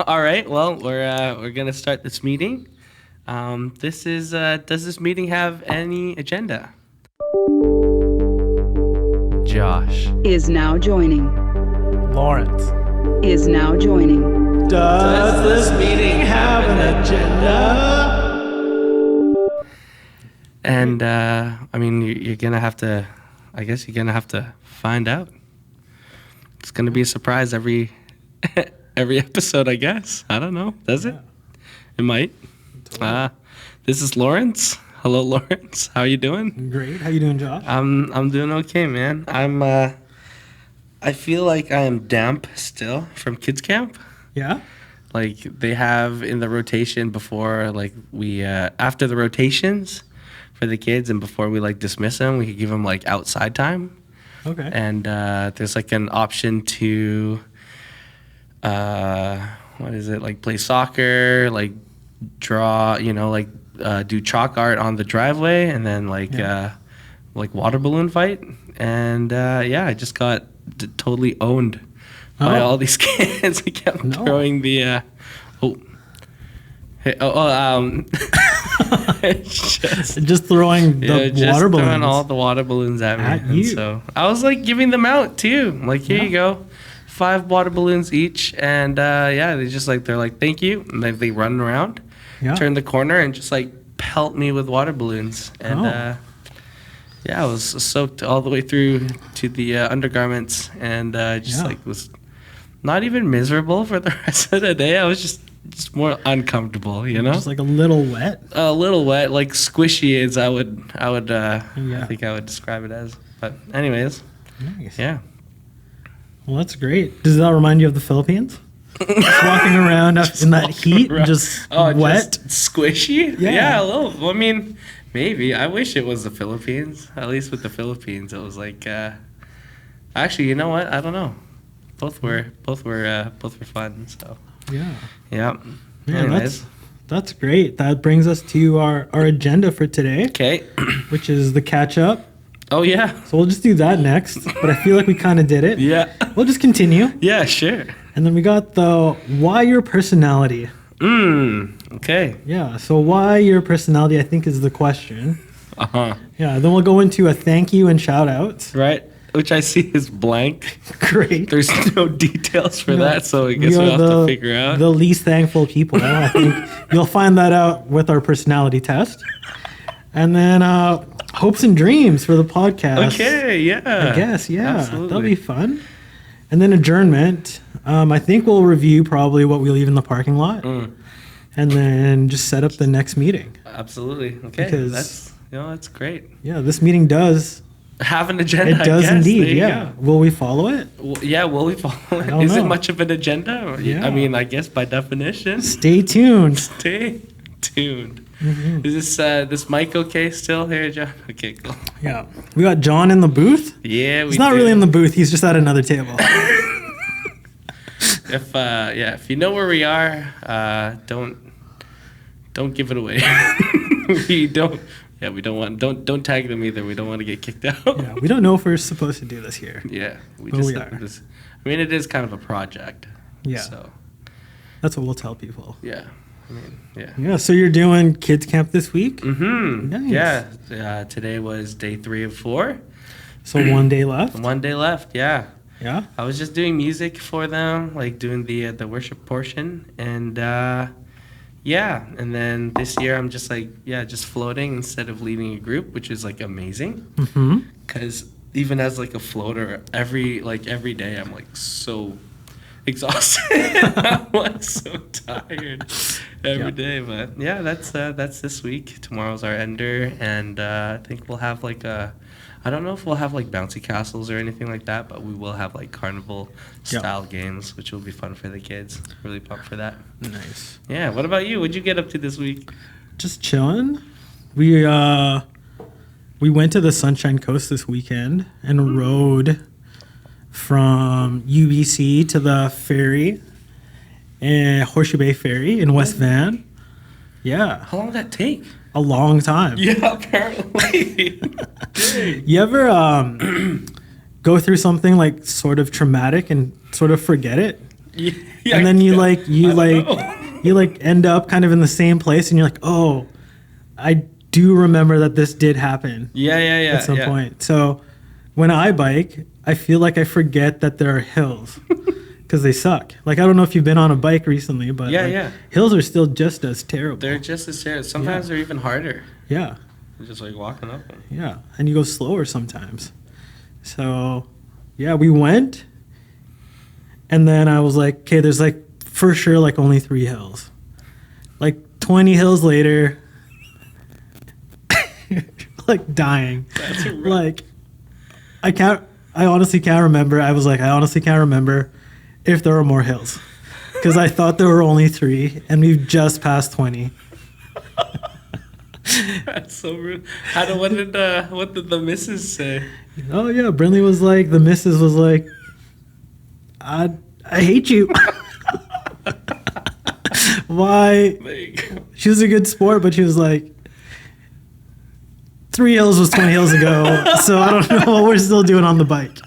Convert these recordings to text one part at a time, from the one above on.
All right. Well, we're gonna start this meeting. This is does this meeting have any agenda? Josh is now joining. Lawrence. Is now joining. Does this meeting have an agenda? And I mean, you're gonna have to. I guess you're gonna have to find out. It's gonna be a surprise every episode. I guess. I don't know. Does it? It might. Totally. This is Lawrence. Hello, Lawrence. How are you doing? Great. How you doing, Josh? I'm doing okay, man. I feel like I am damp still from kids camp. Yeah? Like they have in the rotation before, like we after the rotations for the kids, and before we like dismiss them, we could give them like outside time. Okay. And there's like an option to what is it, like play soccer, like draw, like do chalk art on the driveway, and then like water balloon fight. And I just got totally owned by all these kids. I kept throwing the just throwing the water balloons. Throwing all the water balloons at me. And so I was like giving them out too. I'm like, here you go, 5 water balloons each. And they're like, thank you. And then they run around, turn the corner, and just like pelt me with water balloons. And I was soaked all the way through to the undergarments, and was not even miserable for the rest of the day. I was just more uncomfortable, Just like a little wet. A little wet, like squishy as I think I would describe it as. But anyways, nice. Yeah. Well, that's great. Does that remind you of the Philippines? Just walking around in that heat, just wet, just squishy. Yeah, a little. I mean, maybe. I wish it was the Philippines. At least with the Philippines, it was like. Actually, you know what? I don't know. Both were fun. So. Yeah. Yeah. Yeah, that's great. That brings us to our agenda for today. Okay. Which is the catch up. Oh yeah. So we'll just do that next. But I feel like we kind of did it. Yeah. We'll just continue. Yeah, sure. And then we got the why your personality. Okay. Yeah. So why your personality, I think, is the question. Uh-huh. Yeah. Then we'll go into a thank you and shout outs. Right. Which I see is blank. Great. There's no details for that, so I guess we'll have to figure out. The least thankful people. I think you'll find that out with our personality test. And then hopes and dreams for the podcast. Okay, yeah. I guess, yeah. Absolutely. That'll be fun. And then adjournment. I think we'll review probably what we leave in the parking lot. And then just set up the next meeting. Absolutely. Okay. Because, that's great. Yeah, this meeting does have an agenda. It does indeed, yeah. Will we follow it? Will we follow it? Is it much of an agenda? Yeah. I mean, I guess by definition. Stay tuned. Stay tuned. Mm-hmm. Is this mic okay still here, John? Okay, cool. Yeah. We got John in the booth. Yeah, he's not really in the booth. He's just at another table. If you know where we are, don't give it away. We don't. Yeah, we don't want. Don't tag them either. We don't want to get kicked out. Yeah, we don't know if we're supposed to do this here. Yeah, we are. This. I mean, it is kind of a project. Yeah. So that's what we'll tell people. Yeah. I mean, yeah. Yeah. So you're doing kids camp this week? Mm-hmm. Nice. Yeah. Today was day 3 of 4. So 1 day left. 1 day left. Yeah. Yeah. I was just doing music for them, like doing the worship portion, and. And then this year I'm just just floating instead of leading a group, which is like amazing. Because even as like a floater, every day I'm like so exhausted. I'm like so tired every day. But yeah, that's this week. Tomorrow's our ender, and I think we'll have I don't know if we'll have like bouncy castles or anything like that, but we will have like carnival style games, which will be fun for the kids. Really pumped for that. Nice. Yeah. What about you? What'd you get up to this week? Just chilling. We went to the Sunshine Coast this weekend and rode from UBC to the ferry, and Horseshoe Bay Ferry in West Van. Yeah. How long did that take? A long time. Yeah, apparently. You ever go through something like sort of traumatic and sort of forget it Yeah, and then I don't you end up kind of in the same place, and you're like, oh, I do remember that this did happen Yeah, at some yeah. point. So when I bike, I feel like I forget that there are hills because they suck. Like, I don't know if you've been on a bike recently, but Yeah, like, yeah. hills are still just as terrible. They're just as serious. Sometimes they're even harder. Yeah, They're just like walking up them. yeah, and you go slower sometimes. So yeah, we went, and then I was like, okay, there's like for sure like only 3 hills. Like 20 hills later, like dying. That's rough. Like I honestly can't remember. I was like, I honestly can't remember if there were more hills because I thought there were only 3, and we've just passed 20. That's so rude. What did the missus say? Oh yeah, Brinley was like, the missus was like, I hate you. Why? Like, She was a good sport, but she was like, 3 hills was 20 hills ago, so I don't know what we're still doing on the bike.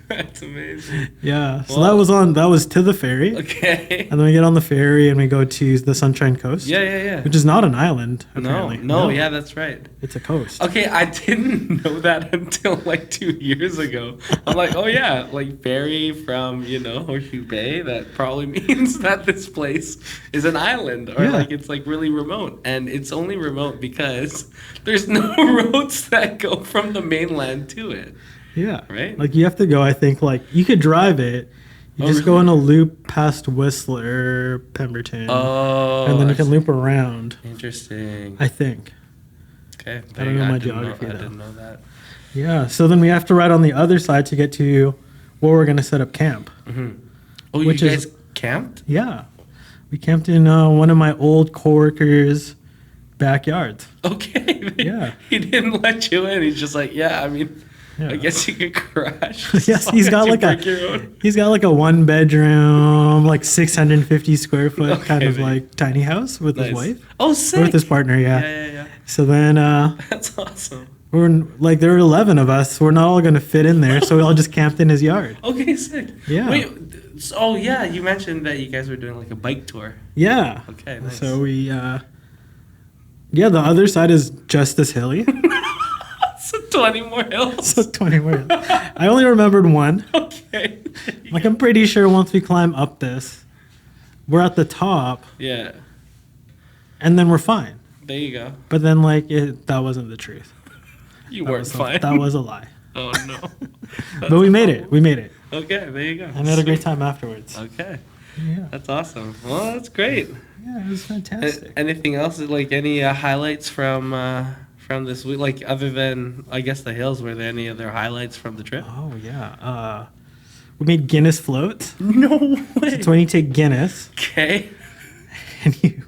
that's amazing. Yeah, so Well- that was to the ferry, Okay. and then we get on the ferry and we go to the Sunshine Coast. Yeah. Which is not an island, No, apparently. no, yeah, that's right. It's a coast. Okay, I didn't know that until like 2 years ago. I'm like, oh yeah, like ferry from, Horseshoe Bay, that probably means that this place is an island or Yeah. like it's like really remote. And it's only remote because there's no roads that go from the mainland to it. Yeah. Right? Like you have to go, I think, like you could drive it. You Oh, just go really? on a loop past Whistler, Pemberton. Oh, and then you can loop around, interesting. I think. Okay, I don't know my didn't geography, I though. didn't know that. Yeah. So then we have to ride on the other side to get to where we're going to set up camp. Oh, Which you is- guys camped? Yeah. We camped in one of my old coworkers' backyards. Okay. Yeah. He didn't let you in. He's just like, yeah, I mean, Yeah. I guess you could crash. Yes, he's got like he's got like a 1-bedroom, like 650 square foot Okay, kind of man. like tiny house with his Nice. wife. Oh, Or sick. with his partner, yeah. Yeah. So then That's awesome. there were 11 of us. We're not all going to fit in there, so we all just camped in his yard. Okay, sick. Yeah. Wait, oh, yeah, you mentioned that you guys were doing like a bike tour. Yeah. Okay, nice. So we the other side is just as hilly. So 20 more hills. So 20 more. I only remembered one. Okay. Like I'm pretty sure once we climb up this, we're at the top Yeah, and then we're fine. there you go. But then like that wasn't the truth. You That weren't was fine. That was a lie. Oh, no. But we made it. We made it. Okay, there you go. And we had a great time afterwards. Okay, Yeah. that's awesome. Well, that's great. Yeah, it was fantastic. Anything else? Like any highlights from this week? Like other than I guess the hills, were there any other highlights from the trip? Oh yeah. We made Guinness floats. No way. It's when you take Guinness Okay. and you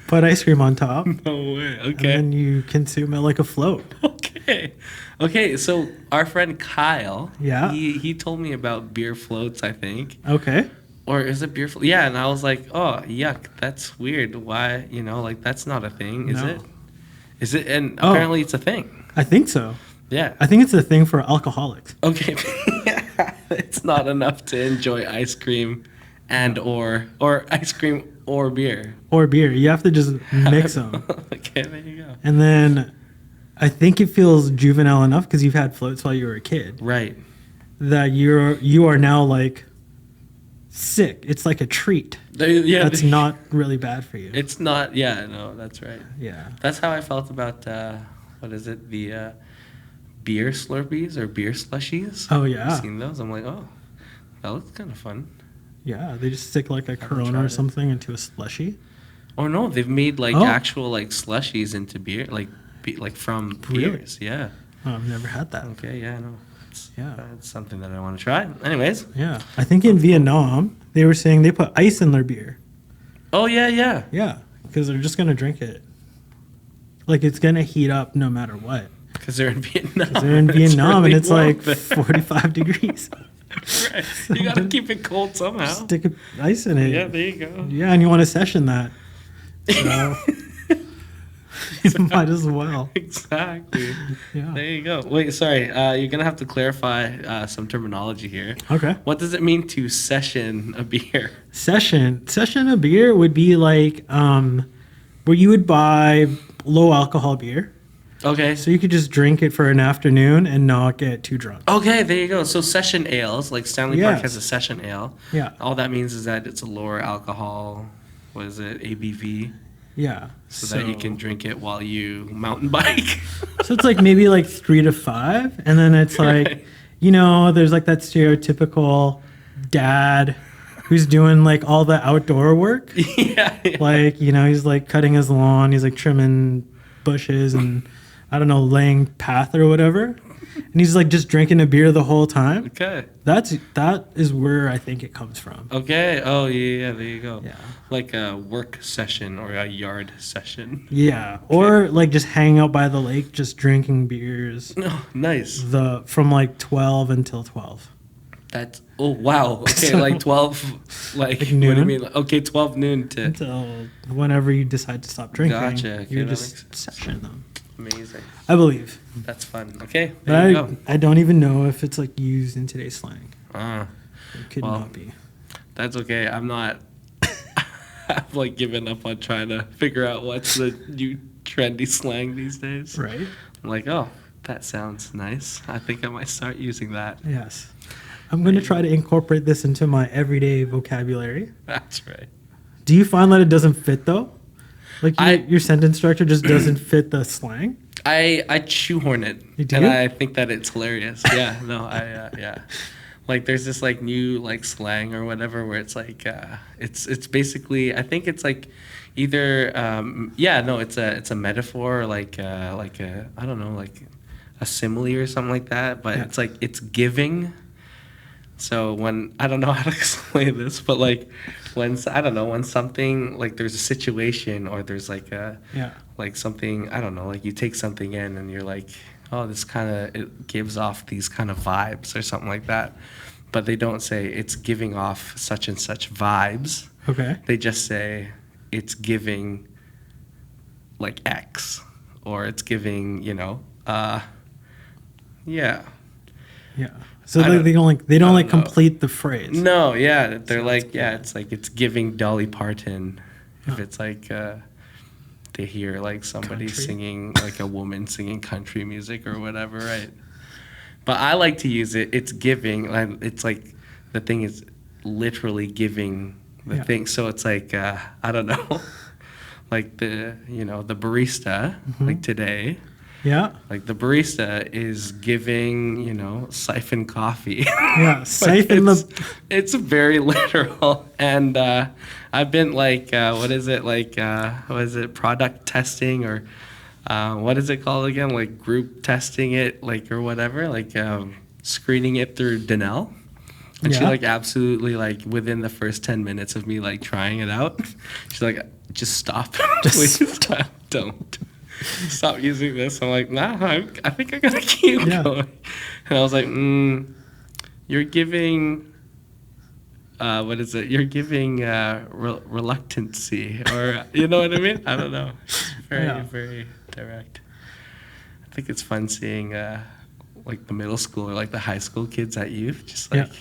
put ice cream on top, and No way. Okay. then you consume it like a float. Okay. Okay. So our friend Kyle. Yeah. He told me about beer floats. I think. Okay. Or is it beer float? Yeah. And I was like, oh yuck, that's weird. Why? Like that's not a thing, is No. it? Is it? And Oh. apparently it's a thing. I think so. Yeah. I think it's a thing for alcoholics. Okay. It's not enough to enjoy ice cream or ice cream or beer. Or beer. You have to just mix them. Okay, there you go. And then I think it feels juvenile enough because you've had floats while you were a kid Right. that you are now like sick. It's like a treat. Yeah. That's not really bad for you. It's not. Yeah. No, that's right. Yeah. That's how I felt about what is it? The beer Slurpees or beer slushies. Oh yeah. I've seen those. I'm like, oh, that looks kind of fun. Yeah. They just stick like a tried Corona or it. something into a slushie. Or no, they've made like Oh. actual like slushies into beer, like from Really? beers. Yeah. Oh, I've never had that. Okay. Yeah. No. It's, Yeah. It's something that I want to try. Anyways. Yeah. I think in Vietnam they were saying they put ice in their beer. Oh yeah. Yeah. Yeah. Because they're just gonna drink it. Like it's gonna heat up no matter what. Because they're in Vietnam. They're in Vietnam really and it's warm like there. 45 degrees. Right. You gotta keep it cold somehow. Stick ice in it. Yeah, there you go. Yeah, and you want to session that. So Might as well. Exactly. Yeah. There you go. Wait, sorry. You're gonna have to clarify some terminology here. Okay. What does it mean to session a beer? Session of beer would be like where you would buy low alcohol beer. Okay. So you could just drink it for an afternoon and not get too drunk. Okay, there you go. So session ales, like Stanley Park Yes. has a session ale. Yeah. All that means is that it's a lower alcohol, what is it, ABV, Yeah. so that you can drink it while you mountain bike. So it's like maybe like 3 to 5, and then it's like, Right. there's like that stereotypical dad who's doing like all the outdoor work. yeah. Like, he's like cutting his lawn, he's like trimming bushes and I don't know, laying path or whatever. And he's like just drinking a beer the whole time. Okay. That is where I think it comes from. Okay. Oh, yeah, there you go. Yeah. Like a work session or a yard session. Yeah. Or like just hanging out by the lake, just drinking beers Oh, nice. from like 12 until 12. That's, oh, wow. Okay, like 12, like what do you noon? mean? Okay, 12 noon to, Until whenever you decide to stop drinking. Gotcha. Okay, You're that just makes sense. sessioning them. amazing. I believe. That's fun. Okay, But there you go. I don't even know if it's like used in today's slang. Ah, It could Well, not be. that's okay. I'm not, I've like given up on trying to figure out what's the new trendy slang these days. Right? I'm like, oh, that sounds nice. I think I might start using that. Yes. I'm going to try to incorporate this into my everyday vocabulary. That's right. Do you find that it doesn't fit though? Like I- your sentence structure just doesn't fit the slang? I shoehorn it, You do? and I think that it's hilarious. Yeah, no, yeah. Like there's this like new like slang or whatever where it's like it's basically I think it's like either it's a metaphor or like a I don't know like a simile or something like that, but Yeah. it's like it's giving. So when I don't know how to explain this, but like when something like there's a situation or there's like a Yeah. like something I don't know like you take something in and you're like, oh, this kind of it gives off these kind of vibes or something like that, but they don't say it's giving off such and such vibes. Okay. They just say it's giving like X or it's giving yeah. Yeah. So I they don't I don't know. complete the phrase. No, yeah, they're So like, yeah, it's like it's giving Dolly Parton. If Huh. it's like they hear like somebody Country? singing, like a woman singing country music or whatever, right? But I like to use it. It's giving. It's like the thing is literally giving the Yeah. thing. So it's like I don't know, like the barista like today. Yeah. Like the barista is giving, siphon coffee. Yeah. Like, Siphon it's very literal. And I've been like, what is it, product testing or what is it called again? Like group testing it, like or whatever, like screening it through Danelle. And she Yeah. like absolutely like within the first 10 minutes of me like trying it out, she's like, just stop. Just Please don't. Stop using this. I'm like, nah, I think I gotta keep Yeah. going. And I was like, you're giving, what is it? You're giving reluctancy, or you know what I mean? I don't know. Very, Yeah. very direct. I think it's fun seeing like the middle school or like the high school kids at youth, just like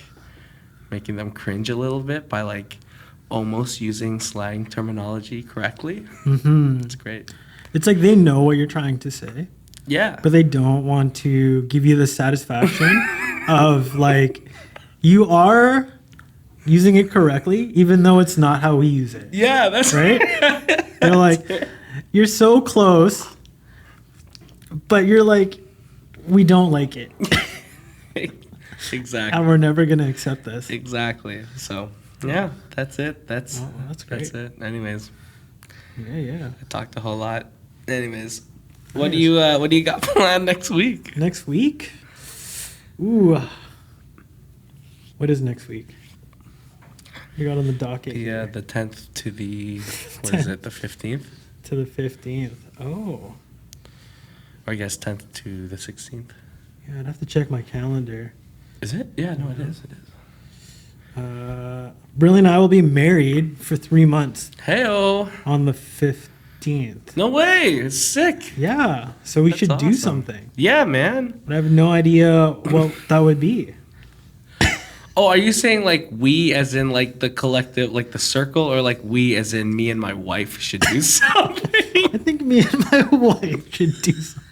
making them cringe a little bit by like almost using slang terminology correctly. Mm-hmm. It's great. It's like they know what you're trying to say, Yeah. but they don't want to give you the satisfaction of like you are using it correctly, even though it's not how we use it. Yeah, that's Right? They're like, you're so close, but you're like, we don't like it, Exactly. and we're never gonna accept this. Exactly. So yeah, that's it. That's Oh, that's great. That's it. Anyways, Yeah. I talked a whole lot. Anyways, what do you got planned next week? Next week? Ooh. What is next week? You got on the docket Yeah, here. the 10th to the what is it? The 15th, To the 15th. Oh. or I guess 10th to the 16th. Yeah, I'd have to check my calendar. Is it? Yeah, no, it is. It is. Brilliant and I will be married for 3 months Heyo. on the 15th. 15th. No way. Sick. Yeah. So we That's should do awesome. something. Yeah, man. But I have no idea what that would be. Oh, are you saying like we as in like the collective, like the circle, or like we as in me and my wife should do something? I think me and my wife should do something.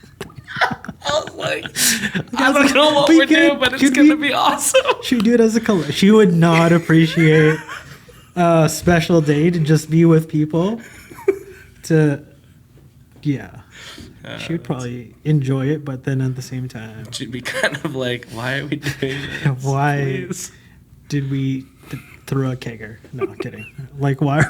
I was like, I don't know what We we're could- doing, but it's could going to we- be awesome. Should we do it as a collective? She would not appreciate a special day to just be with people. Yeah. She would probably enjoy it, but then at the same time, She'd be kind of like, why are we doing this? Why? Please? did we throw a kegger? No, kidding. Like, why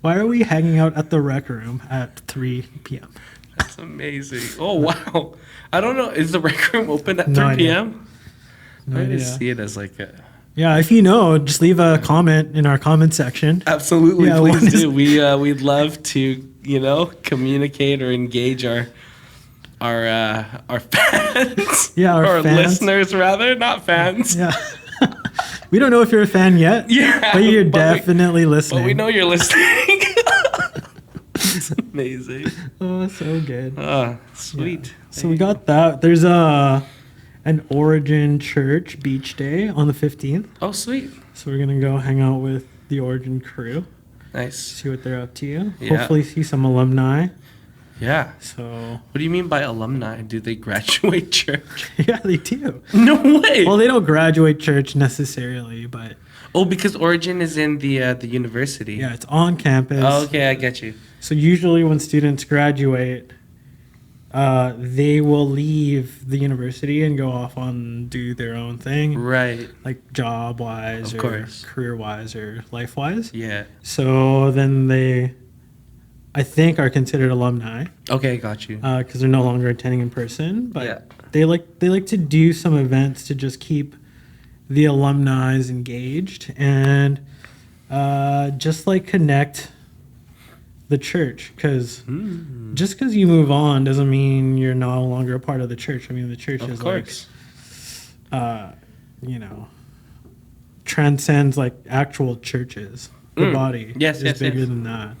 are we hanging out at the rec room at 3 p.m.? That's amazing. Oh, wow. I don't know. Is the rec room open at No 3 idea. p.m.? No I idea. just see it as like a... Yeah, if you know, just leave a comment in our comment section. Absolutely, Yeah, please what is- do. We'd love to, communicate or engage our fans. Yeah, our or fans. listeners rather, not fans. Yeah. We don't know if you're a fan yet. Yeah, But you're but definitely listening. But we know you're listening. It's amazing. Oh, so good. Sweet. So we got that. There's an Origin Church beach day on the 15th. Oh, sweet. So we're gonna go hang out with the Origin crew, Nice. see what they're up to. Yeah. Hopefully see some alumni. Yeah. So What do you mean by alumni? Do they graduate church? yeah, they do. No way. Well, they don't graduate church necessarily, but Oh, because Origin is in the university. yeah, it's on campus. Oh, okay, I get you. So usually when students graduate, they will leave the university and go off on do their own thing, Right. like job wise Of or course. career wise or life wise. Yeah. So then they, I think, are considered alumni Okay, got you. because they're no longer attending in person. But Yeah. they like to do some events to just keep the alumni engaged and just like connect the church, because just because you move on doesn't mean you're no longer a part of the church. I mean, the church Of is course. transcends like actual churches. The body Yes, is yes, bigger yes. than that.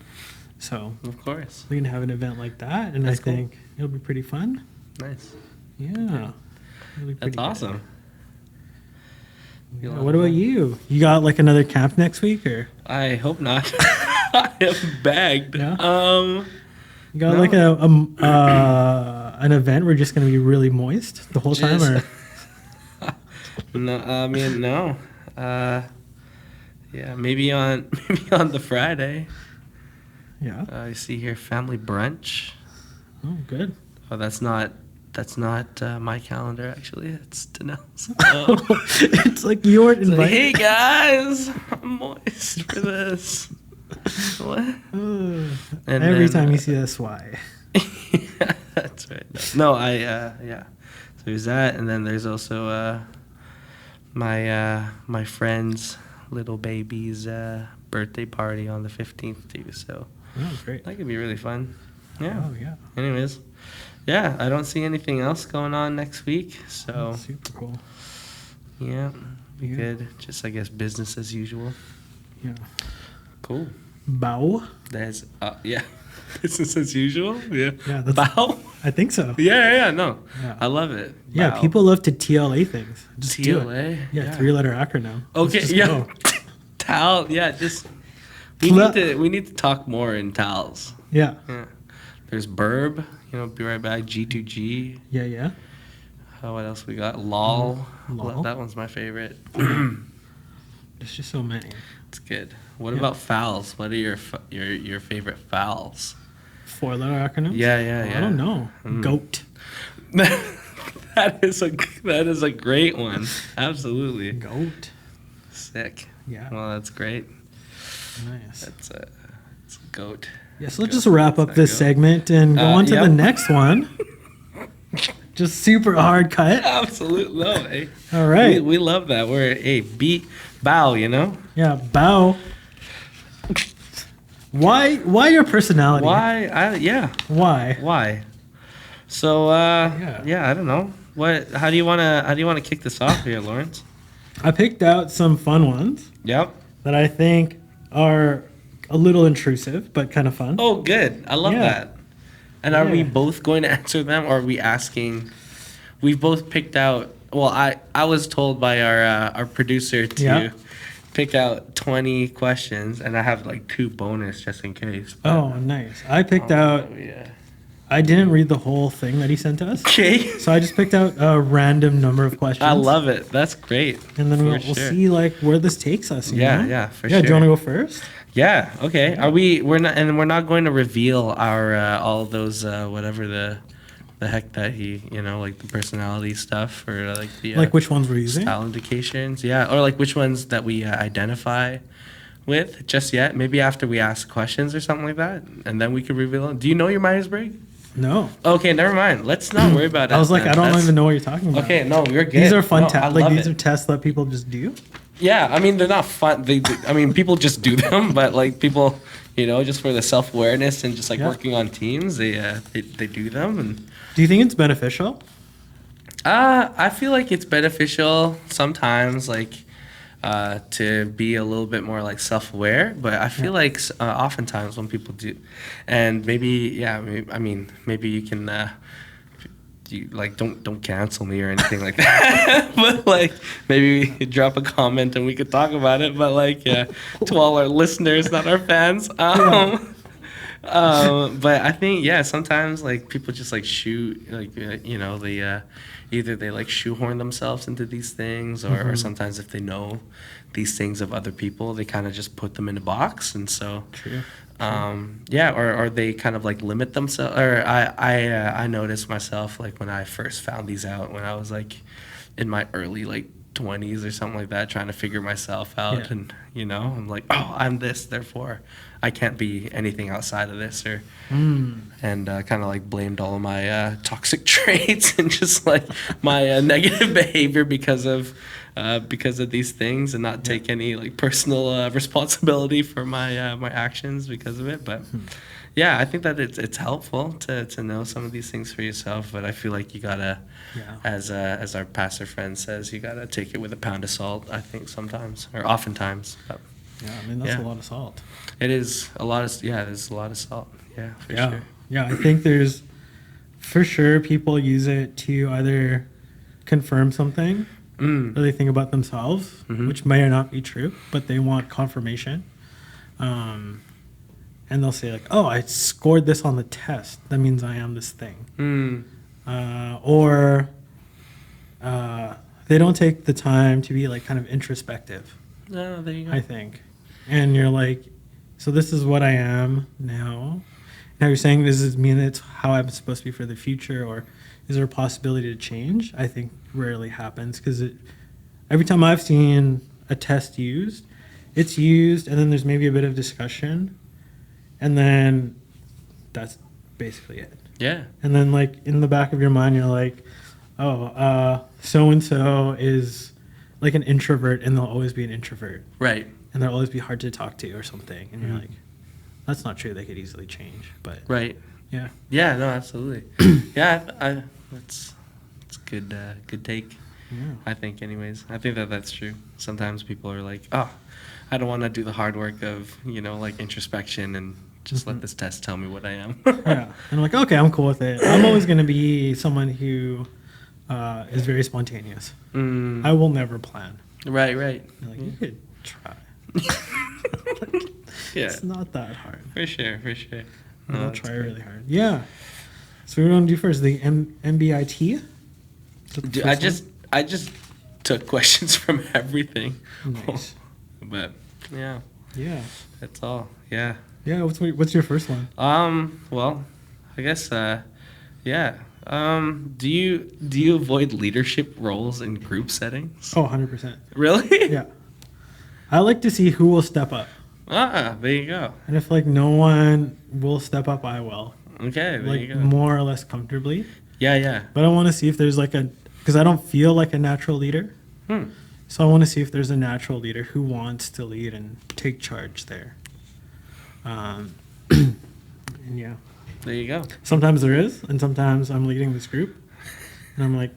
So Of course. we can have an event like that, and That's I cool. think it'll be pretty fun. Nice. Yeah, it'll be That's pretty good. awesome. Yeah, what about you? You got like another camp next week, or I hope not. I am bagged. Yeah? you got No. like an event where you're just gonna be really moist the whole time, Just- or No, I mean no. Yeah, maybe on the Friday. yeah? I see here family brunch. Oh, good. Oh, that's not my calendar actually. It's Danelle's. It's like you weren't It's like, invited. hey guys, I'm moist for this. What? And Every then, time you see this, why? Yeah, that's right. No, yeah. So there's that, and then there's also my friend's little baby's birthday party on the 15th too. So Oh, great. that could be really fun. Yeah. Oh, yeah. Anyways, yeah, I don't see anything else going on next week. So Super cool. yeah, be Yeah. good. Just I guess business as usual. Yeah. Cool. Bow? There's yeah, business as usual. Yeah. Yeah, that's- Bow. I think so. Yeah. No, Yeah. I love it. Yeah, Bow. people love to TLA things. Just do it. TLA. Yeah, 3-letter acronym. Let's Okay. just Yeah. go. Towel. Yeah. Just Pla- we need to talk more in towels. Yeah. Yeah. There's Burb. Be right back. G2G. Yeah. What else we got? LOL. LOL. That one's my favorite. There's just so many. It's good. What Yeah. about fouls? What are your favorite fouls? 4-letter acronyms? Yeah. I don't know. Goat. that is a great one. Absolutely. Goat. Sick. Yeah. Well, that's great. Nice. It's a goat. Yeah, so let's just wrap up That's this goat. segment and go on to the yep. next one. Just super hard cut. Absolutely. No, hey. All right. We love that. We're bow, Yeah, bow. Why your personality? Why? Why? Why? So Yeah. I don't know. How do you wanna kick this off here, Lawrence? I picked out some fun ones Yep. that I think are a little intrusive, but kind of fun. Oh, good. I love Yeah. that. And are we Yeah. both going to answer them, or are we asking? We've both picked out. Well, I was told by our producer to Yeah. pick out 20 questions, and I have like 2 bonus just in case. but- Oh, nice. I picked out. Yeah. I didn't read the whole thing that he sent us, Okay. so I just picked out a random number of questions. I love it. That's great. And then For we'll sure. see like where this takes us. You Yeah, know? yeah, for Yeah. Do you sure. want to go first? Yeah. Okay. Are we? We're not, and we're not going to reveal our all of those whatever the heck that he like the personality stuff or like the Like which ones we're using? style indications. Yeah, or like which ones that we identify with just yet. Maybe after we ask questions or something like that, and then we could reveal it. Do you know your Myers-Briggs? No. Okay, never mind. Let's not worry about it. I was like, then. I don't That's- even know what you're talking about. Okay, no, you're good. These are fun No, I tests. Like love these it. are tests that people just do. Yeah, I mean they're not fun. I mean people just do them, but like people, just for the self awareness and just like Yeah. working on teams, they do them. And Do you think it's beneficial? I feel like it's beneficial sometimes, like to be a little bit more like self aware. But I feel like oftentimes when people do, and maybe I mean maybe you can. You like don't cancel me or anything like that, but like maybe we could drop a comment and we could talk about it. But like to all our listeners, not our fans. But I think sometimes like people just like shoot like they either they like shoehorn themselves into these things or sometimes if they know these things of other people, they kind of just put them in a box, and so. True. Or they kind of like limit themselves. Or I noticed myself like when I first found these out when I was like in my early like 20s or something like that, trying to figure myself out, Yeah. and I'm like, oh, I'm this, therefore I can't be anything outside of this, or and kind of like blamed all of my toxic traits and just like my negative behavior because of these things, and not take any like personal responsibility for my my actions because of it. But I think that it's helpful to know some of these things for yourself. But I feel like you gotta, as our pastor friend says, you gotta take it with a pound of salt. I think sometimes or oftentimes. But Yeah, I mean that's Yeah. a lot of salt. it is a lot of there's a lot of salt. Yeah, for Yeah. sure. Yeah, I think there's for sure people use it to either confirm something or they think about themselves, which may or not be true, but they want confirmation. And they'll say like, "Oh, I scored this on the test. That means I am this thing." Or they don't take the time to be like kind of introspective, No, there you go. I think. And you're like, so this is what I am now. Now you're saying this is mean it's how I'm supposed to be for the future, or is there a possibility to change? I think rarely happens because every time I've seen a test used, it's used and then there's maybe a bit of discussion and then that's basically it. Yeah. And then like in the back of your mind, you're like, oh, so-and-so is like an introvert and they'll always be an introvert. Right. And they'll always be hard to talk to or something. And you're like, that's not true. They could easily change. But Right. yeah. Yeah. No. Absolutely. Yeah. That's good. Good take. Yeah. I think. Anyways, I think that's true. Sometimes people are like, oh, I don't want to do the hard work of like introspection and just let this test tell me what I am. Yeah. And I'm like, okay, I'm cool with it. I'm always going to be someone who is very spontaneous. I will never plan. Right. Right. You're like, you could try. Yeah. It's not that hard. For sure. For sure. I'll that's try great. really hard. Yeah. So what do we want to do first? The MBIT? Is that the Dude, first I just took questions from everything. one? Nice. But yeah, Yeah. that's all. Yeah. Yeah. What's your first one? Well, I guess yeah. Do you avoid leadership roles in group settings? Oh, 100%. Really? Yeah. I like to see who will step up. There you go. And if like no one will step up, I will. Okay, there Like you go. more or less comfortably. Yeah. But I want to see if there's like because I don't feel like a natural leader. So I want to see if there's a natural leader who wants to lead and take charge there. And yeah, There you go. sometimes there is, and sometimes I'm leading this group, and I'm like,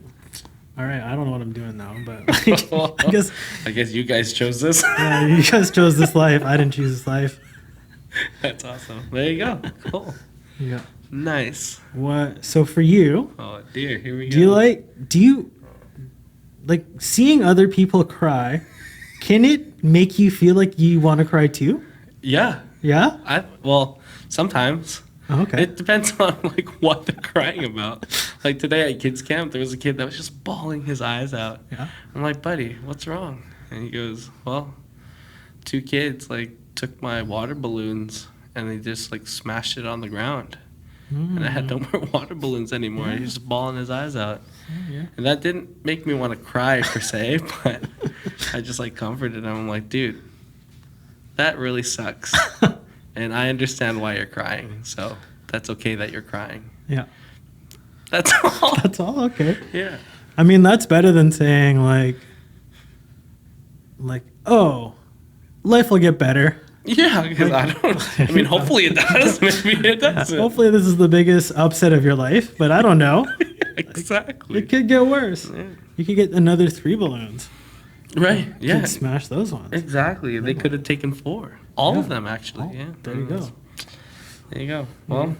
all right, I don't know what I'm doing now, but I guess I guess you guys chose this. you guys chose this life. I didn't choose this life. That's awesome. There you go. Cool. Yeah. Nice. What? So for you, Oh dear, here we go. do you like seeing other people cry? Can it make you feel like you want to cry too? Yeah. Yeah. Well, sometimes. Oh, okay. It depends on like what they're crying about. Like today at kids camp, there was a kid that was just bawling his eyes out. Yeah. I'm like, buddy, what's wrong? And he goes, well, 2 kids like took my water balloons and they just like smashed it on the ground. And I had no more water balloons anymore. Yeah. He was just bawling his eyes out. Yeah. And that didn't make me want to cry per se, but I just like comforted him. I'm like, dude, that really sucks. And I understand why you're crying. So that's okay that you're crying. Yeah. That's all. That's all. Okay. Yeah. I mean, that's better than saying like, oh, life will get better. Yeah, because I don't. I mean, hopefully it does. Maybe it doesn't. Hopefully, this is the biggest upset of your life, but I don't know. Exactly. It could get worse. Yeah. You could get another 3 balloons. Right. You Yeah. could smash those ones. Exactly. They could have taken 4. All of them, actually. Oh, Yeah. there you go. There you go. Well,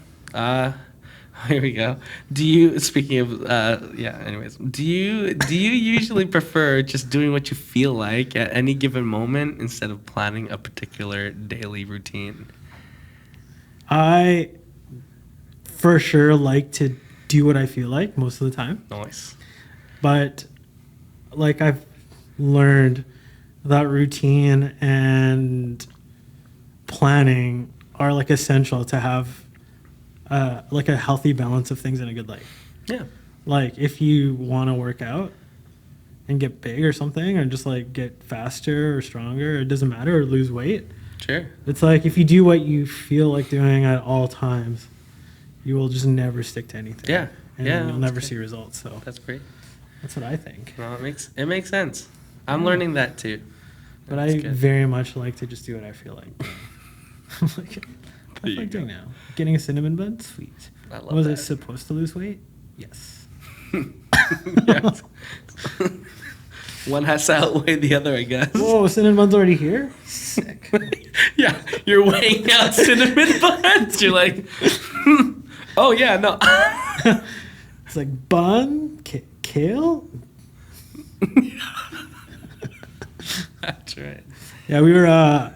here we go. Do you? Speaking of, Anyways, do you usually prefer just doing what you feel like at any given moment instead of planning a particular daily routine? I, for sure, like to do what I feel like most of the time. Nice. But, like, I've learned that routine and planning are, like, essential to have, like, a healthy balance of things in a good life. Yeah. Like, if you want to work out and get big or something, or just, like, get faster or stronger, it doesn't matter, or lose weight. Sure. It's like if you do what you feel like doing at all times, you will just never stick to anything. Yeah. And Yeah, you'll that's never great. see results. So That's great. that's what I think. No, it makes sense. I'm learning that too. But That's I good. very much like to just do what I feel like. Like, There I you like go. doing now. Getting a cinnamon bun? Sweet. I love Was that. it supposed to lose weight? Yes. Yes. One has to outweigh the other, I guess. Whoa, cinnamon bun's already here? Sick. Yeah, you're weighing out cinnamon buns. You're like, oh yeah, no. It's like bun, kale? That's right. Yeah, we were,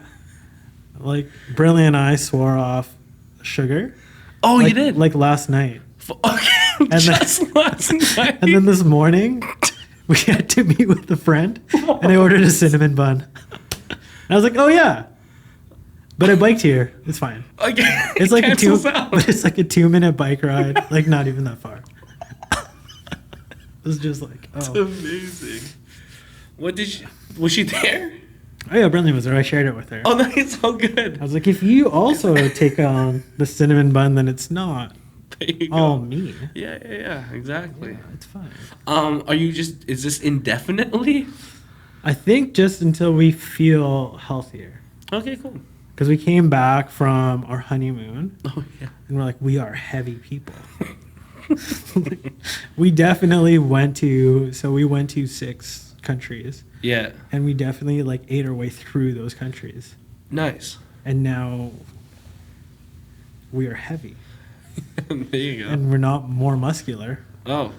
like, Briley and I swore off sugar. Oh, like, you did? Like last night. Okay, just last night. And then this morning, we had to meet with a friend, and I ordered a cinnamon bun. And I was like, oh, yeah. But I biked here. It's fine. Okay, It's like cancels out. but it's like a 2-minute bike ride, like not even that far. It was just like, It's oh. amazing. Was she there? Oh yeah, Brendan was there. I shared it with her. Oh, that's so good. I was like, if you also take on the cinnamon bun, then it's not There you go. all me. Yeah, exactly. Yeah, it's fine. Is this indefinitely? I think just until we feel healthier. Okay, cool. Because we came back from our honeymoon, Oh, yeah. and we're like, we are heavy people. We definitely went to 6 countries, Yeah, and we definitely like ate our way through those countries. nice. And now we are heavy, There you go. and we're not more muscular. Oh.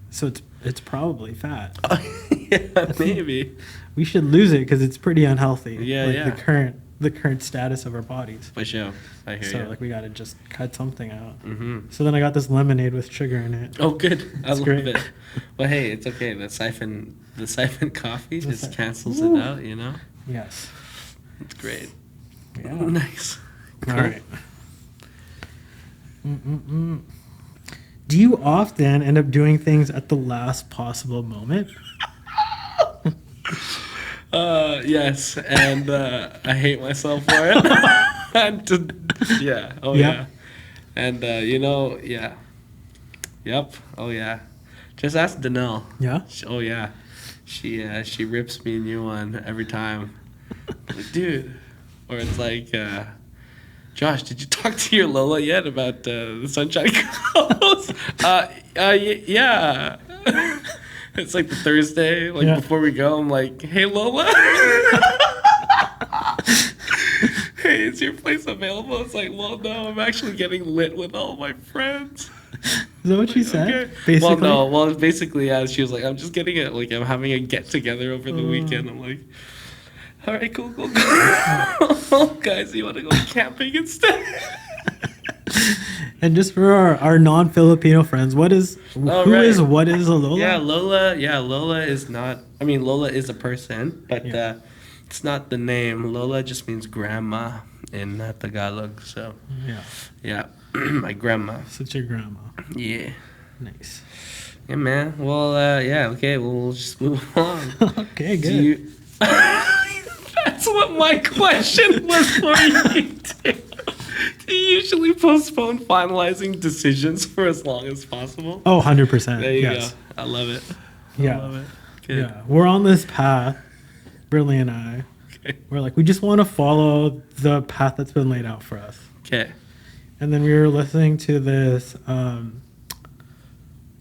So it's probably fat. Yeah, maybe. We should lose it because it's pretty unhealthy. Yeah, like yeah. The current status of our bodies. For sure. I hear So you. like we gotta just cut something out. Mm-hmm. So then I got this lemonade with sugar in it. Oh, good. I It's love great. it. Well, hey, it's okay. The siphon coffee The just si- cancels Ooh. it out. You know, Yes. it's great. Yeah. Nice. All right. Do you often end up doing things at the last possible moment? Yes, and I hate myself for it. Yeah. Oh Yeah. yeah. And yeah. Yep. Oh yeah. Just ask Danelle. Yeah. Oh yeah. She rips me a new one every time. Like, dude. Or it's like, Josh, did you talk to your Lola yet about the Sunshine Coast? Yeah. It's like the Thursday, like Yeah. before we go. I'm like, hey Lola. Hey hey, is your place available? It's like, well, no, I'm actually getting lit with all my friends. Is that what she said? Okay. Basically. Well, basically, yeah, she was like, I'm just getting it, like, I'm having a get together over the weekend. I'm like, all right, cool. Guys, you want to go camping instead? And just for our non-Filipino friends, what is a Lola? Yeah, Lola is not. I mean, Lola is a person, but it's not the name. Lola just means grandma in Tagalog. So yeah, my grandma. Such your grandma. Yeah. Nice. Yeah, man. Well, yeah. Okay, we'll just move on. Okay, good. That's what my question was for you. Do you usually postpone finalizing decisions for as long as possible? Oh, 100%. There you yes. go. I love it. Yeah. I love it. Good. Yeah. We're on this path, Briley and I. Okay. We're like, we just want to follow the path that's been laid out for us. Okay. And then we were listening to this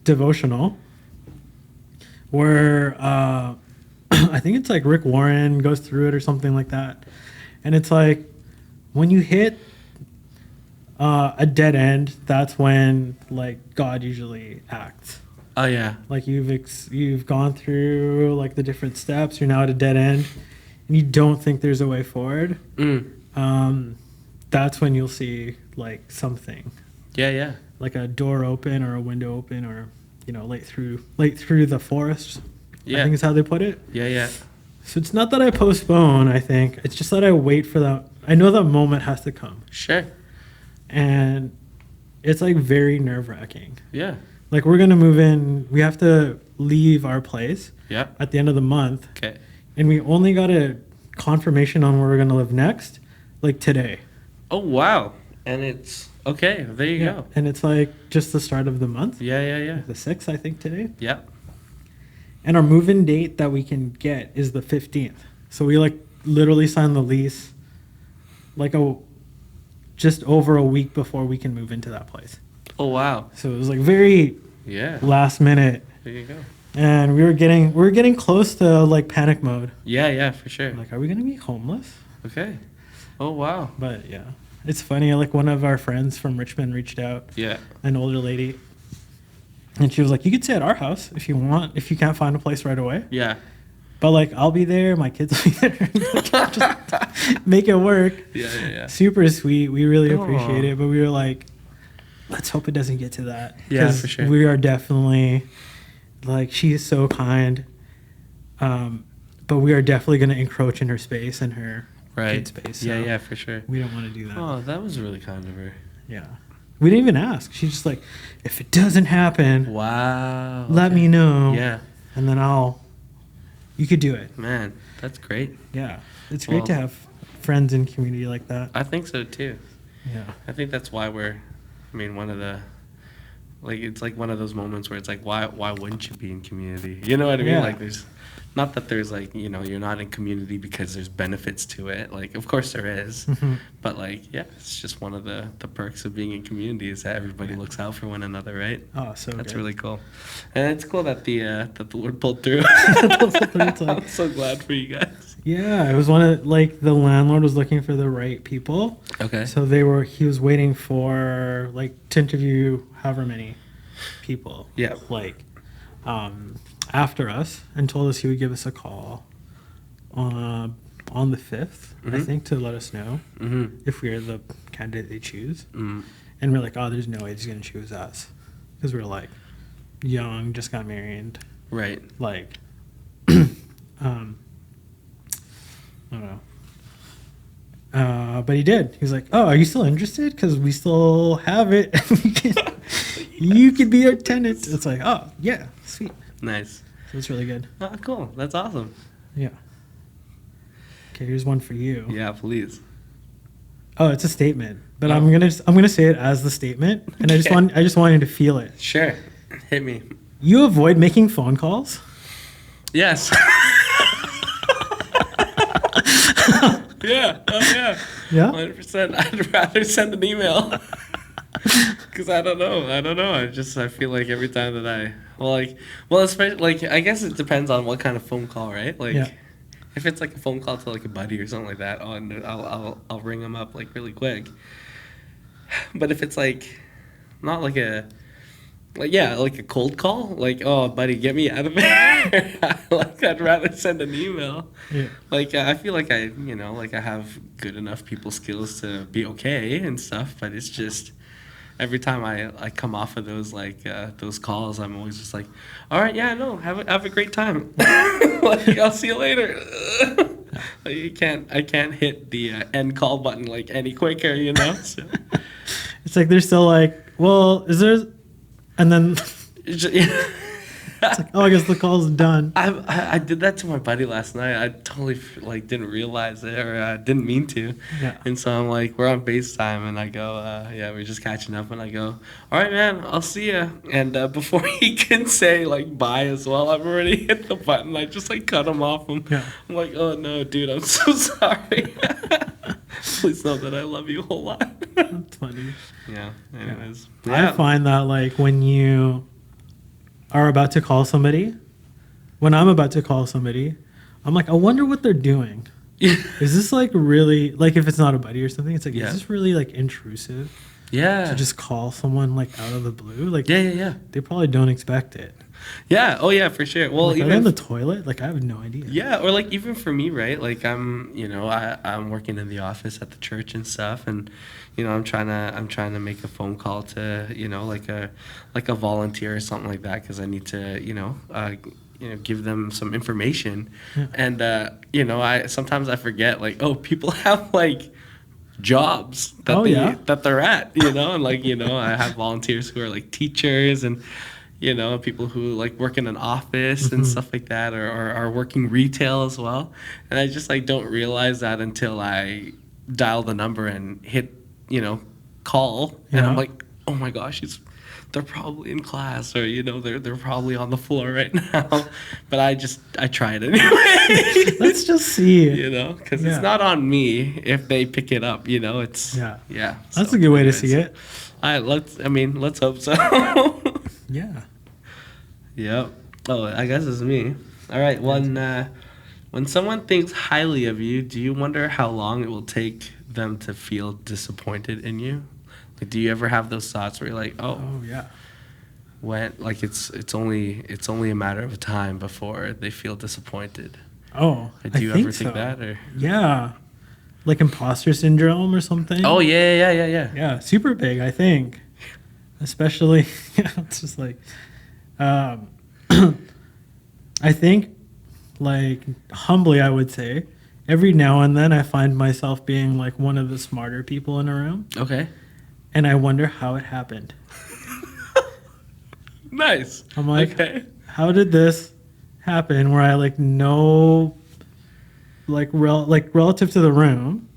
devotional where I think it's like Rick Warren goes through it or something like that. And it's like when you hit a dead end, that's when like God usually acts. Oh yeah. Like you've gone through like the different steps, you're now at a dead end and you don't think there's a way forward. That's when you'll see like something. Yeah. Like a door open or a window open, or light through the forest. Yeah. I think is how they put it. Yeah. So it's not that I postpone, I think. It's just that I wait for that. I know that moment has to come. Sure. And it's like very nerve-wracking. Yeah. Like we're going to move in. We have to leave our place at the end of the month. Okay. And we only got a confirmation on where we're going to live next, like today. Oh, wow. And it's okay. There you go. And it's like just the start of the month. Yeah. The 6th, I think, today. Yeah. And our move-in date that we can get is the 15th. So we like literally signed the lease like just over a week before we can move into that place. Oh, wow. So it was like very last minute. There you go. And we were getting close to like panic mode. Yeah, for sure. Like, are we gonna be homeless? Okay. Oh, wow. But yeah, it's funny. Like one of our friends from Richmond reached out. Yeah. An older lady. And she was like, you could stay at our house if you want, if you can't find a place right away. Yeah. But like, I'll be there. My kids will be there. Just make it work. Yeah. Super sweet. We really appreciate it. But we were like, let's hope it doesn't get to that. Yeah, for sure. We are definitely, like, she is so kind. But we are definitely going to encroach in her space and her kid space. So yeah, for sure. we don't want to do that. Oh, that was really kind of her. Yeah. We didn't even ask. She's just like, if it doesn't happen, wow, let me know. Yeah. And then you could do it. Man, that's great. Yeah. It's great to have friends in community like that. I think so too. Yeah. I think that's why one of the, like, it's like one of those moments where it's like, why wouldn't you be in community? You know what I mean? Yeah. Like not that there's like, you're not in community because there's benefits to it. Like, of course there is. But like, yeah, it's just one of the perks of being in community is that everybody looks out for one another, right? Oh, so that's good. really cool. And it's cool that the Lord pulled through. I'm so glad for you guys. Yeah, it was one of the landlord was looking for the right people. Okay. So he was waiting for to interview however many people. Yeah. After us, and told us he would give us a call on the 5th, I think, to let us know if we are the candidate they choose. And we're like, oh, there's no way he's going to choose us. Because we're like young, just got married. Right. I don't know. But he did. He was like, oh, are you still interested? Because we still have it. You could be our tenant. It's like, oh, yeah, sweet. Nice. So it's really good. Oh, cool. That's awesome. Yeah. Okay, here's one for you. Yeah, please. Oh, it's a statement, but I'm gonna say it as the statement, and I just want you to feel it. Sure. Hit me. You avoid making phone calls? Yes. Yeah. Oh, yeah. Yeah? 100%. I'd rather send an email. Because I don't know. I feel like every time that especially, I guess it depends on what kind of phone call, right? If it's like a phone call to like a buddy or something like that, oh, no, I'll ring them up like really quick. But if it's like not like a like a cold call, like, oh buddy, get me out of there. Like I'd rather send an email. Yeah. Like I feel like I have good enough people skills to be okay and stuff, but it's just every time I come off of those those calls, I'm always just like, all right, yeah, no, have a great time. Like I'll see you later. Like, I can't hit the end call button like any quicker, you know. So. It's like they're still like, well, is there, and then it's like, oh, I guess the call's done. I did that to my buddy last night. I totally didn't realize it or didn't mean to. Yeah. And so I'm like, we're on FaceTime, and I go, yeah, we're just catching up, and I go, all right, man, I'll see ya. And before he can say like bye as well, I've already hit the button. I just like cut him off. Yeah. I'm like, oh no, dude, I'm so sorry. Please know that I love you a whole lot. That's funny. Yeah. Anyways, I find that like when you are about to call somebody, when I'm about to call somebody, I'm like, I wonder what they're doing. Yeah. Is this like really, like if it's not a buddy or something, it's like, Yeah. is this really like intrusive Yeah. to just call someone like out of the blue? Like, Yeah. they probably don't expect it. Yeah. Oh yeah, for sure. Well, Like, are even they in the toilet? Like, I have no idea. yeah, or like even for me, right? Like I'm working in the office at the church and stuff, and I'm trying to make a phone call to like a volunteer or something like that because I need to give them some information, Yeah. and I sometimes I forget like, oh, people have like jobs that they're at, and like I have volunteers who are like teachers and people who like work in an office and stuff like that, or are working retail as well. And I just like don't realize that until I dial the number and hit, call. And Yeah. I'm like, oh my gosh, they're probably in class, or they're probably on the floor right now. But I try it anyway. Let's just see. Because Yeah. it's not on me if they pick it up. It's Yeah. So That's a good way to anyways, see it. let's hope so. Yeah. Yep. Oh, I guess it's me. All right. When someone thinks highly of you, do you wonder how long it will take them to feel disappointed in you? Like, do you ever have those thoughts where you're like, oh, Oh, yeah. it's only a matter of time before they feel disappointed? Oh, Do you I ever think think that? Or Yeah. Like imposter syndrome or something. oh yeah. Yeah, super big, I think. Especially, it's just like, I think, like, humbly, I would say, every now and then I find myself being like one of the smarter people in a room, Okay. and I wonder how it happened. Nice. I'm like, okay. how did this happen where I like know, like, relative to the room,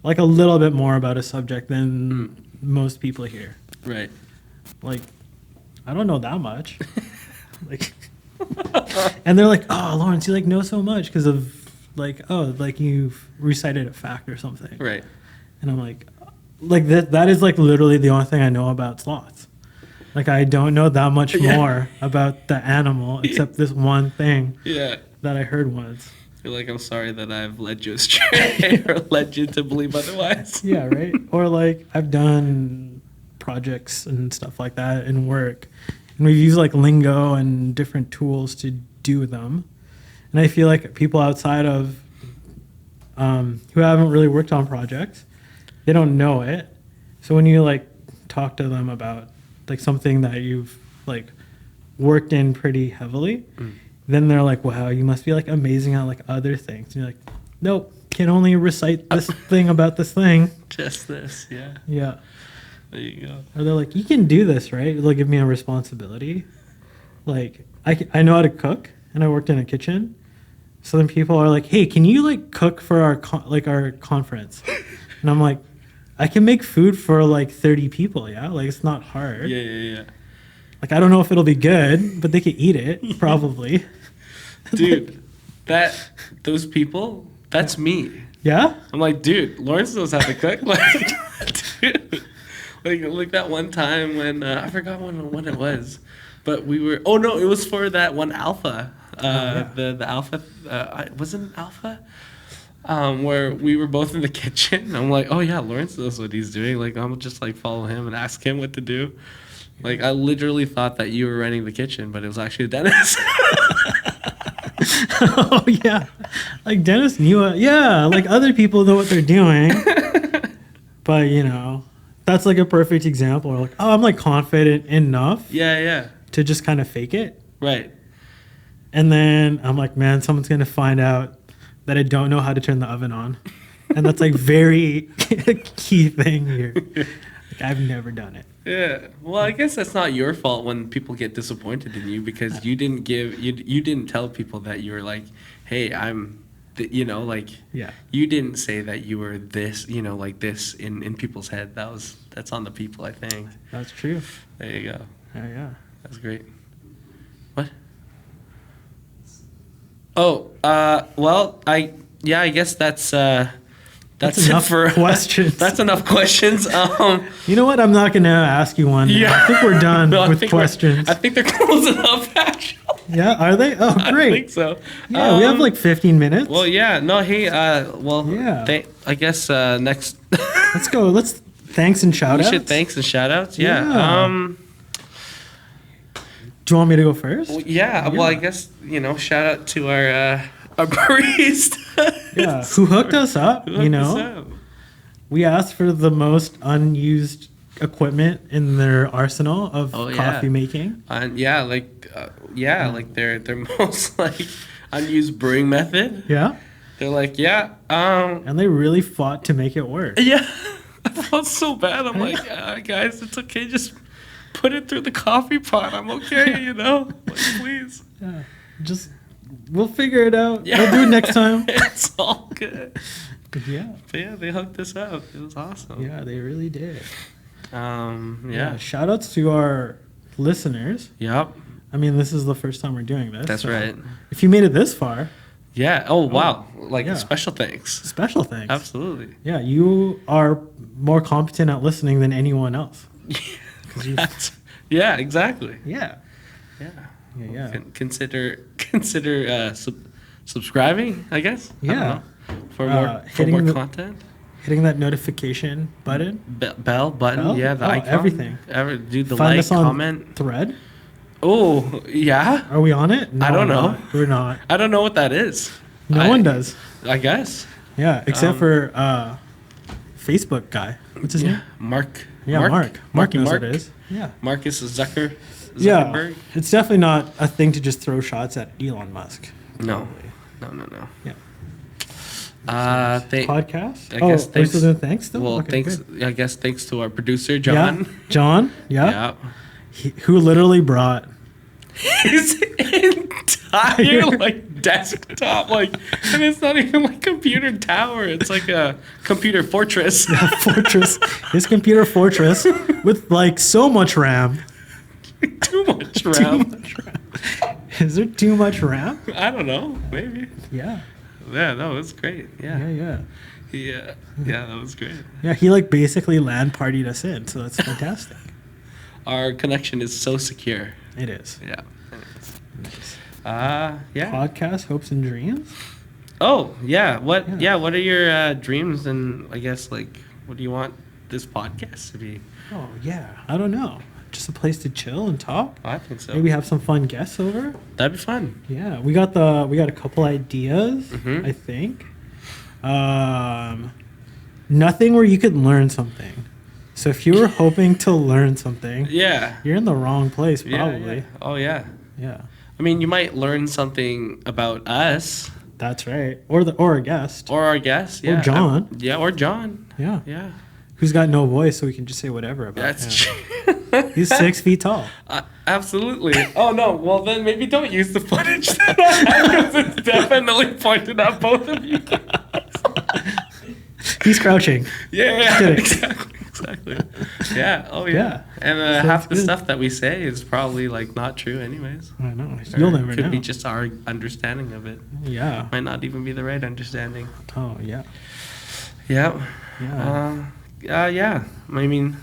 like a little bit more about a subject than most people here. Right. Like, I don't know that much. Like, and they're like, oh, Lawrence, you like know so much because of like, oh, like you've recited a fact or something. Right. And I'm like that is like literally the only thing I know about sloths. Like, I don't know that much more about the animal except this one thing Yeah. that I heard once. You're like, I'm sorry that I've led you astray or led you to believe otherwise. Yeah, right. Or like I've done projects and stuff like that in work, and we've used like lingo and different tools to do them. And I feel like people outside of who haven't really worked on projects, they don't know it. So when you like talk to them about like something that you've like worked in pretty heavily, then they're like, wow, you must be like amazing at like other things. And you're like, nope, can only recite this thing about this thing. Just this, yeah. Yeah. There you go. Or they're like, you can do this, right? They'll give me a responsibility. Like, I know how to cook, and I worked in a kitchen. So then people are like, hey, can you like cook for our our conference? And I'm like, I can make food for like 30 people, yeah? Like, it's not hard. Yeah. Like, I don't know if it'll be good, but they could eat it, probably. Dude, those people, that's me. Yeah? I'm like, dude, Lawrence knows how to cook. Dude. Like that one time when, I forgot when it was, but we were, oh no, it was for that one alpha yeah. The alpha. Was it an alpha? Where we were both in the kitchen. I'm like, oh yeah, Lawrence knows what he's doing. Like, I'm just like follow him and ask him what to do. Like, I literally thought that you were running the kitchen, but it was actually Dennis. Oh yeah, like Dennis knew it. Yeah, like other people know what they're doing, but that's like a perfect example. We're like, oh, I'm like confident enough Yeah. to just kind of fake it, Right. and then I'm like, man, someone's gonna find out that I don't know how to turn the oven on, and that's like very key thing here. Like, I've never done it. Yeah. Well, I guess that's not your fault when people get disappointed in you because you didn't you didn't tell people that you were like, hey, like Yeah. you didn't say that you were this, like this in people's head. That's on the people, I think. That's true. There you go. Yeah. That's great. What? Oh, well, I guess that's it enough for questions. That's enough questions. You know what? I'm not gonna ask you one. Yeah. I think we're done No, with questions. I think they're close enough, actually. Yeah, are they? Oh, great. I think so. Yeah, we have like 15 minutes. Well, yeah. No, hey. Well, Yeah. I guess next. Let's go. Let's thanks and shout We outs. should thanks and shout outs. Yeah. Yeah. Do you want me to go first? Well, I guess shout out to our barista. Yeah. Who hooked us up? Who hooked us up? We asked for the most unused equipment in their arsenal of coffee making. And like their most like unused brewing method. Yeah. They're like, And they really fought to make it work. yeah. I felt so bad. I'm like, guys, it's okay. Just put it through the coffee pot. I'm okay, Like, please. Yeah. Just we'll figure it out. Yeah. We'll do it next time. It's all good. Yeah. But yeah, they hooked us up. It was awesome. Yeah, they really did. Yeah. Shout outs to our listeners. Yep. I mean, this is the first time we're doing this. That's right. If you made it this far, Yeah. Oh, wow. Like, yeah. special thanks. special thanks. Absolutely. Yeah, you are more competent at listening than anyone else. Yeah, exactly. Yeah. Yeah. Yeah. Consider subscribing, I guess. I don't Yeah. know. For more hitting the- content. Hitting that notification button. Bell button. Bell? Yeah, the Oh, icon. everything. Do the Find like, us on comment. Thread. Oh, yeah. Are we on it? No, I don't we're know. not. We're not. I don't know what that is. No one does. I guess. Yeah, except for Facebook guy. What's his name? Mark. Yeah, Mark. Mark knows Mark. what it is. Yeah. Marcus Zuckerberg. Yeah. It's definitely not a thing to just throw shots at Elon Musk. No. Yeah. Podcast? I guess Are we thanks. still doing thanks still? Well, Okay, thanks. good. I guess thanks to our producer John. Yeah. John? Yeah. Yeah. Who literally brought His entire like desktop, and it's not even like computer tower. It's like a computer fortress. Fortress, his computer fortress with like so much RAM. Too much RAM. Is there too much RAM? I don't know. Maybe. Yeah. Yeah. No, it was great. Yeah. Yeah. Yeah. That was great. Yeah, he like basically LAN partied us in, so that's fantastic. Our connection is so secure. It is. Yeah. Yeah. Podcast, hopes and dreams. Oh, yeah. What? Yeah. Yeah. What are your dreams and I guess like what do you want this podcast to be? Oh yeah. I don't know. Just a place to chill and talk. I think so. Maybe have some fun guests over. That'd be fun. Yeah, we got a couple ideas. Mhm. I think. Nothing where you could learn something. So if you were hoping to learn something, Yeah. you're in the wrong place Yeah, probably. yeah. Oh yeah. Yeah. I mean, you might learn something about us That's right. Or a guest. or our guest. Or Yeah. John. Or John. Yeah. Yeah. Who's got no voice, so we can just say whatever about That's him. true. He's 6 feet tall. Absolutely. Oh no. Well, then maybe don't use the footage that I have because it's definitely pointed at both of you. He's crouching. Yeah. Kidding. Exactly. Yeah. Oh yeah. Yeah. And Sounds half the good. stuff that we say is probably like not true, anyways. I know. Or You'll never could know. be just our understanding of it. Yeah. Might not even be the right understanding. Oh yeah. Yeah. Yeah. Yeah. I mean,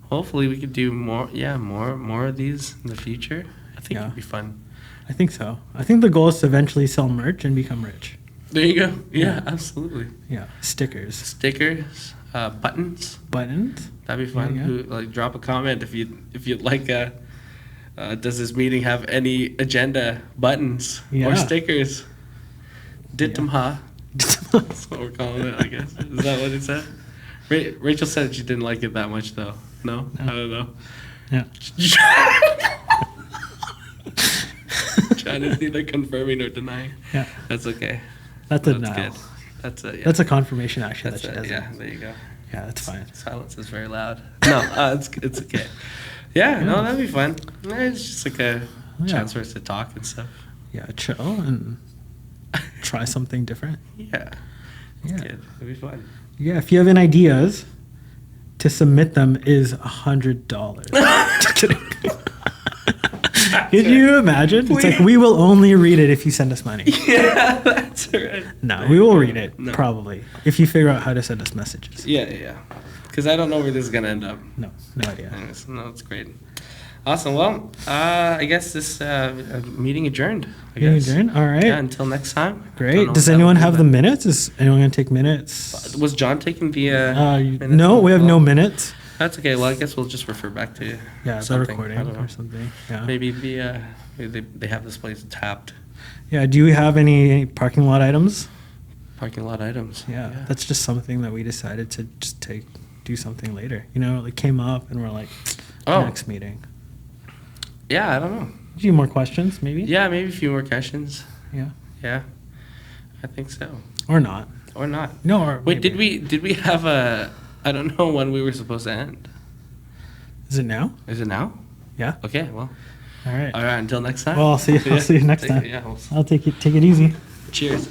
hopefully we could do more. Yeah, more of these in the future. I think Yeah. it'd be fun. I think so. I think the goal is to eventually sell merch and become rich. There you go. Yeah, Yeah. absolutely. Yeah, stickers, Stickers, buttons. buttons. That'd be fun. Yeah. Who, like, drop a comment if you'd like. Does this meeting have any agenda buttons Yeah. or stickers? DTMHAA. That's what we're calling it, I guess. Is that what it said? Rachel said she didn't like it that much, though. No? I don't know. Yeah. Trying to see the confirming or denying. Yeah. That's okay. That's a That's denial. good. That's a, yeah. That's a confirmation, actually, That's that she a, doesn't. yeah, there you go. Yeah, that's fine. Silence is very loud. No, it's okay. Yeah, no, that'd be fun. It's just like a Yeah. chance for us to talk and stuff. Yeah, chill and try something different. Yeah. It's Yeah. good. It'd be fun. Yeah, if you have any ideas, to submit them is $100. Just kidding. Could you imagine? It's like, we will only read it if you send us money. Yeah, that's right. No, we will read it, No. probably, if you figure out how to send us messages. Yeah. Because I don't know where this is going to end up. No, no idea. Anyways, no, it's great. Awesome. Well, I guess this meeting adjourned. I You guess. adjourn? All right. Yeah, until next time. Don't Great. know Does if that anyone will have do the that. minutes? Is anyone going to take minutes? Was John taking the minutes? No, we have no Oh, minutes. That's okay. Well, I guess we'll just refer back to Yeah, the something. recording I don't know. or something. Yeah. Maybe they have this place tapped. Yeah. Do we have any parking lot items? Parking lot items. Yeah, that's just something that we decided to just do something later. You know, it came up and we're like, Oh. next meeting. Yeah, I don't know. A few more questions, maybe? Yeah, maybe a few more questions. Yeah. Yeah, I think so. Or not. Or not. No, or Wait, maybe. did we have a? I don't know when we were supposed to end. Is it now? Is it now? Yeah. Okay. Well. All right. All right. Until next time. Well, I'll see you next Take- time. Yeah. Take it easy. Cheers.